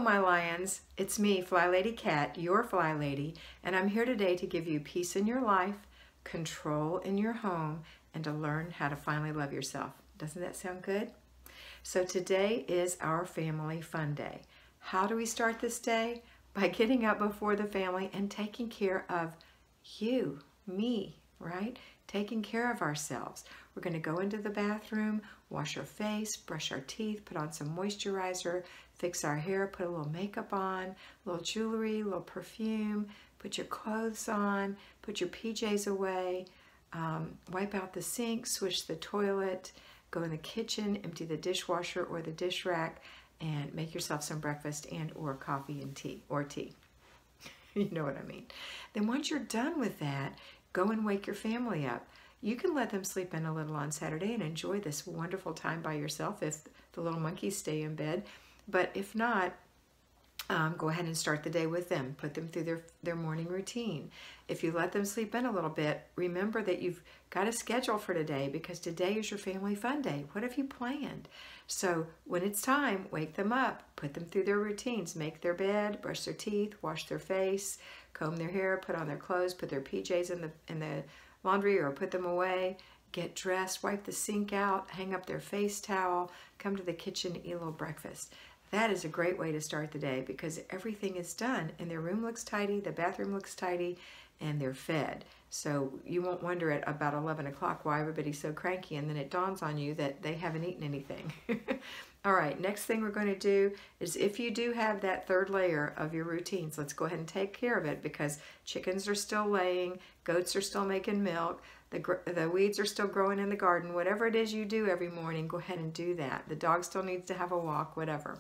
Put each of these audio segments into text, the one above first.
my lions, it's me, FlyLady Kat, your Fly Lady, and I'm here today to give you peace in your life, control in your home, and to learn how to finally love yourself. Doesn't that sound good? So today is our family fun day. How do we start this day? By getting up before the family and taking care of you, me, right? Taking care of ourselves. We're going to go into the bathroom, wash our face, brush our teeth, put on some moisturizer, fix our hair, put a little makeup on, a little jewelry, a little perfume, put your clothes on, put your PJs away, wipe out the sink, swish the toilet, go in the kitchen, empty the dishwasher or the dish rack, and make yourself some breakfast and or coffee and tea, or tea. You know what I mean. Then once you're done with that, go and wake your family up. You can let them sleep in a little on Saturday and enjoy this wonderful time by yourself if the little monkeys stay in bed. But if not, go ahead and start the day with them. Put them through their morning routine. If you let them sleep in a little bit, remember that you've got a schedule for today because today is your family fun day. What have you planned? So when it's time, wake them up, put them through their routines, make their bed, brush their teeth, wash their face, comb their hair, put on their clothes, put their PJs in the laundry or put them away, get dressed, wipe the sink out, hang up their face towel, come to the kitchen, eat a little breakfast. That is a great way to start the day because everything is done and their room looks tidy, the bathroom looks tidy, and they're fed. So you won't wonder at about 11 o'clock why everybody's so cranky, and then it dawns on you that they haven't eaten anything. All right, next thing we're going to do is if you do have that third layer of your routines, let's go ahead and take care of it because chickens are still laying, goats are still making milk, the weeds are still growing in the garden. Whatever it is you do every morning, go ahead and do that. The dog still needs to have a walk, whatever.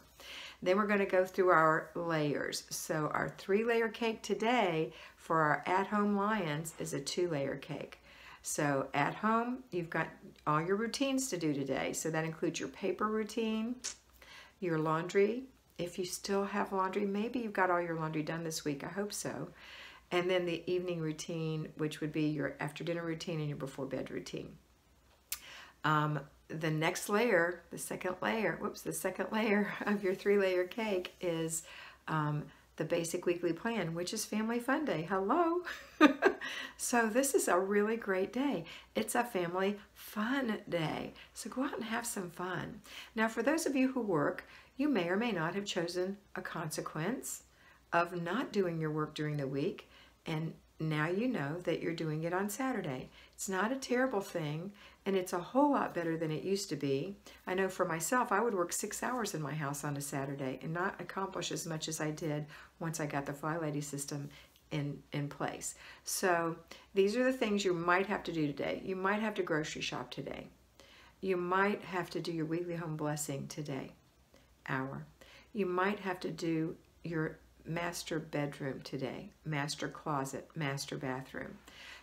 Then we're going to go through our layers. So our 3-layer cake today for our at-home lions is a 2-layer cake. So at home, you've got all your routines to do today. So that includes your paper routine, your laundry. If you still have laundry, maybe you've got all your laundry done this week. I hope so. And then the evening routine, which would be your after dinner routine and your before bed routine. The next layer, the second layer of your 3-layer cake is the basic weekly plan, which is Family Fun Day. Hello. So this is a really great day. It's a family fun day. So go out and have some fun. Now, for those of you who work, you may or may not have chosen a consequence of not doing your work during the week, and now you know that you're doing it on Saturday. It's not a terrible thing, and it's a whole lot better than it used to be. I know for myself, I would work 6 hours in my house on a Saturday and not accomplish as much as I did once I got the FlyLady system in place. So these are the things you might have to do today. You might have to grocery shop today. You might have to do your weekly home blessing today, hour. You might have to do your master bedroom today, master closet, master bathroom.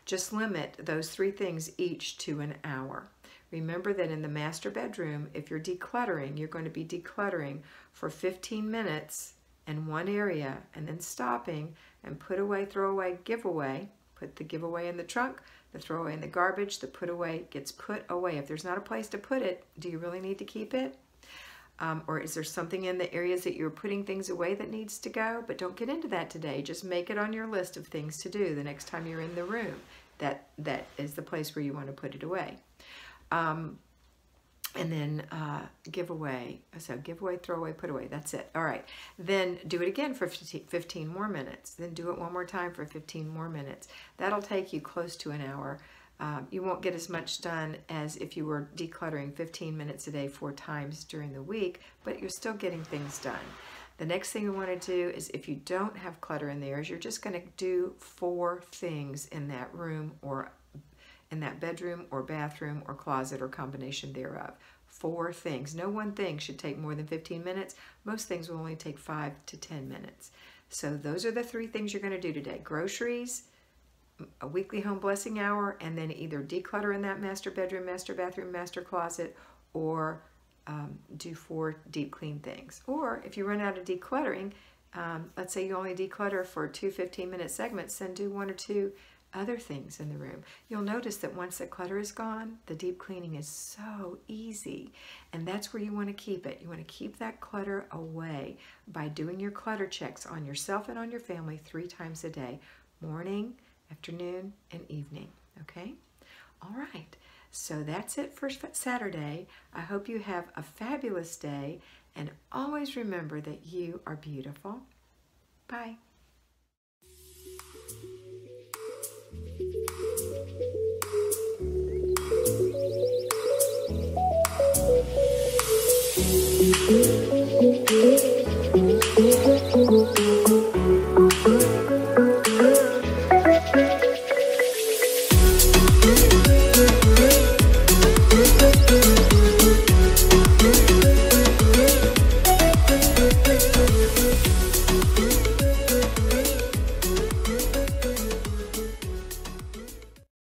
Just limit those 3 things each to an hour. Remember that in the master bedroom, if you're decluttering, you're going to be decluttering for 15 minutes in one area and then stopping and put away, throw away, give away. Put the giveaway in the trunk, the throwaway in the garbage, the put away gets put away. If there's not a place to put it, do you really need to keep it? Or is there something in the areas that you're putting things away that needs to go? But don't get into that today. Just make it on your list of things to do the next time you're in the room. That is the place where you want to put it away. And then give away. So give away, throw away, put away. That's it. All right. Then do it again for 15 more minutes. Then do it one more time for 15 more minutes. That'll take you close to an hour. You won't get as much done as if you were decluttering 15 minutes a day 4 times during the week, but you're still getting things done. The next thing you want to do is if you don't have clutter in there, is you're just going to do 4 things in that room or in that bedroom or bathroom or closet or combination thereof. 4 things. No one thing should take more than 15 minutes. Most things will only take 5 to 10 minutes. So those are the 3 things you're going to do today. Groceries, a weekly home blessing hour, and then either declutter in that master bedroom, master bathroom, master closet, or do 4 deep clean things. Or if you run out of decluttering, let's say you only declutter for 2 15-minute segments, then do 1 or 2 other things in the room. You'll notice that once the clutter is gone, the deep cleaning is so easy. And that's where you want to keep it. You want to keep that clutter away by doing your clutter checks on yourself and on your family 3 times a day, morning, afternoon, and evening. Okay? All right. So that's it for Saturday. I hope you have a fabulous day, and always remember that you are beautiful. Bye.